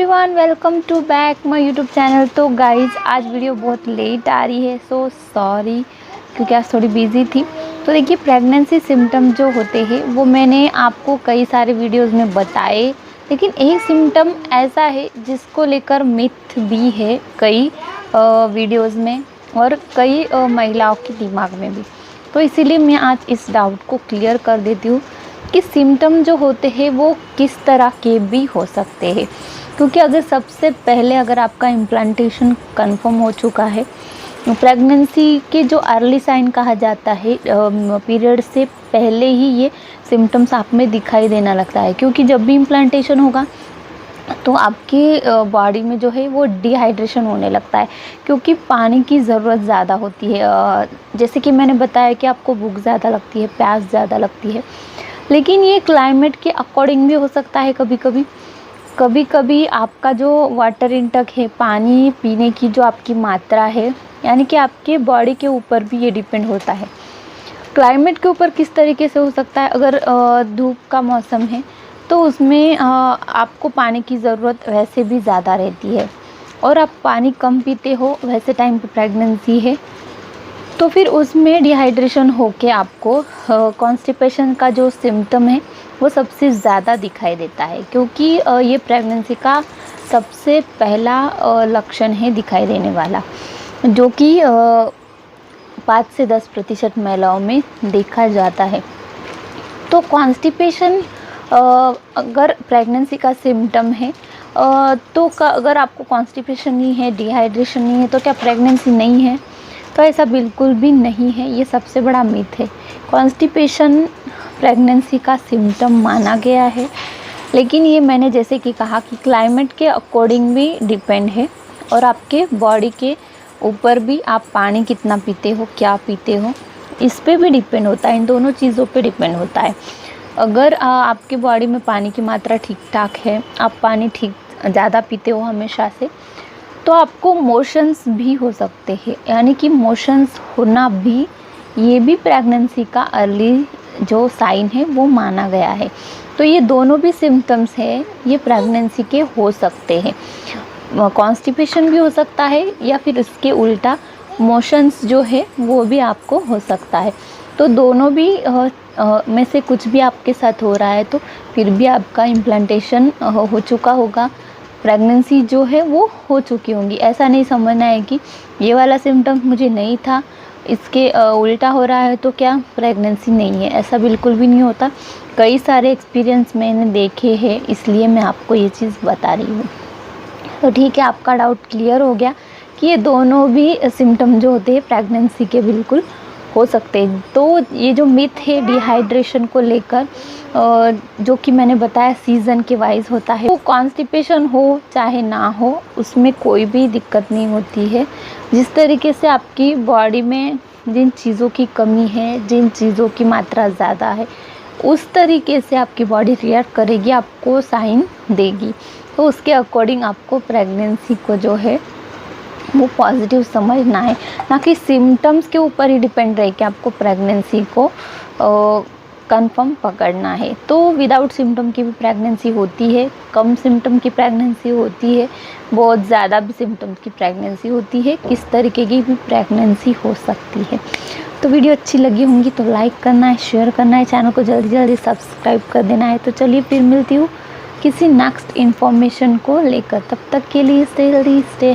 Everyone, welcome to back my YouTube channel. तो guys आज video बहुत लेट आ रही है, सो सॉरी क्योंकि आज थोड़ी बिजी थी। तो देखिए, प्रेगनेंसी सिम्टम जो होते हैं वो मैंने आपको कई सारे वीडियोस में बताए, लेकिन एक सिम्टम ऐसा है जिसको लेकर मिथ भी है कई वीडियोस में और कई महिलाओं के दिमाग में भी। तो इसीलिए मैं आज इस डाउट को क्लियर कर देती हूँ कि सिम्टम जो होते हैं वो किस तरह के भी हो सकते हैं। क्योंकि अगर आपका इम्प्लांटेशन कंफर्म हो चुका है, प्रेगनेंसी के जो अर्ली साइन कहा जाता है, पीरियड से पहले ही ये सिम्टम्स आप में दिखाई देना लगता है। क्योंकि जब भी इम्प्लांटेशन होगा तो आपकी बॉडी में जो है वो डिहाइड्रेशन होने लगता है, क्योंकि पानी की ज़रूरत ज़्यादा होती है। जैसे कि मैंने बताया कि आपको भूख ज़्यादा लगती है, प्यास ज़्यादा लगती है, लेकिन ये क्लाइमेट के अकॉर्डिंग भी हो सकता है। कभी कभी आपका जो वाटर इंटेक है, पानी पीने की जो आपकी मात्रा है, यानी कि आपके बॉडी के ऊपर भी ये डिपेंड होता है। क्लाइमेट के ऊपर किस तरीके से हो सकता है, अगर धूप का मौसम है तो उसमें आपको पानी की ज़रूरत वैसे भी ज़्यादा रहती है और आप पानी कम पीते हो, वैसे टाइम पे प्रेगनेंसी है तो फिर उसमें डिहाइड्रेशन होके आपको कॉन्स्टिपेशन का जो सिम्टम है वो सबसे ज़्यादा दिखाई देता है। क्योंकि ये प्रेगनेंसी का सबसे पहला लक्षण है दिखाई देने वाला, जो कि 5 से 10% महिलाओं में देखा जाता है। तो कॉन्स्टिपेशन अगर प्रेगनेंसी का सिम्टम है तो अगर आपको कॉन्स्टिपेशन नहीं है, डिहाइड्रेशन नहीं है, तो क्या प्रेगनेंसी नहीं है? तो ऐसा बिल्कुल भी नहीं है, ये सबसे बड़ा मिथ है। कॉन्स्टिपेशन प्रेगनेंसी का सिम्टम माना गया है, लेकिन ये मैंने जैसे कि कहा कि क्लाइमेट के अकॉर्डिंग भी डिपेंड है और आपके बॉडी के ऊपर भी आप पानी कितना पीते हो, क्या पीते हो, इस पे भी डिपेंड होता है। इन दोनों चीज़ों पे डिपेंड होता है। अगर आपके बॉडी में पानी की मात्रा ठीक ठाक है, आप पानी ठीक ज़्यादा पीते हो हमेशा से, तो आपको मोशंस भी हो सकते हैं। यानी कि मोशंस होना भी, ये भी प्रेगनेंसी का अर्ली जो साइन है वो माना गया है। तो ये दोनों भी सिम्टम्स है, ये प्रेगनेंसी के हो सकते हैं। कॉन्स्टिपेशन भी हो सकता है या फिर इसके उल्टा मोशंस जो है वो भी आपको हो सकता है। तो दोनों भी में से कुछ भी आपके साथ हो रहा है तो फिर भी आपका इम्प्लांटेशन हो चुका होगा, प्रेगनेंसी जो है वो हो चुकी होंगी। ऐसा नहीं समझना है कि ये वाला सिम्टम मुझे नहीं था, इसके उल्टा हो रहा है तो क्या प्रेगनेंसी नहीं है। ऐसा बिल्कुल भी नहीं होता। कई सारे एक्सपीरियंस मैंने देखे हैं, इसलिए मैं आपको ये चीज़ बता रही हूँ। तो ठीक है, आपका डाउट क्लियर हो गया कि ये दोनों भी सिम्टम जो होते हैं प्रेगनेंसी के बिल्कुल हो सकते हैं। तो ये जो मिथ है डिहाइड्रेशन को लेकर, जो कि मैंने बताया सीज़न के वाइज होता है, वो कॉन्स्टिपेशन हो चाहे ना हो उसमें कोई भी दिक्कत नहीं होती है। जिस तरीके से आपकी बॉडी में जिन चीज़ों की कमी है, जिन चीज़ों की मात्रा ज़्यादा है, उस तरीके से आपकी बॉडी रिएक्ट करेगी, आपको साइन देगी। तो उसके अकॉर्डिंग आपको प्रेगनेंसी को जो है वो पॉजिटिव समझना है, ना कि सिम्टम्स के ऊपर ही डिपेंड रहे कि आपको प्रेगनेंसी को कंफर्म पकड़ना है। तो विदाउट सिम्टम की भी प्रेगनेंसी होती है, कम सिम्टम की प्रेगनेंसी होती है, बहुत ज़्यादा भी सिम्टम्स की प्रेगनेंसी होती है, किस तरीके की भी प्रेगनेंसी हो सकती है। तो वीडियो अच्छी लगी होंगी तो लाइक करना है, शेयर करना है, चैनल को जल्दी जल्दी सब्सक्राइब कर देना है। तो चलिए फिर मिलती हूँ किसी नेक्स्ट इन्फॉर्मेशन को लेकर, तब तक के लिए स्टे हेल्दी, स्टे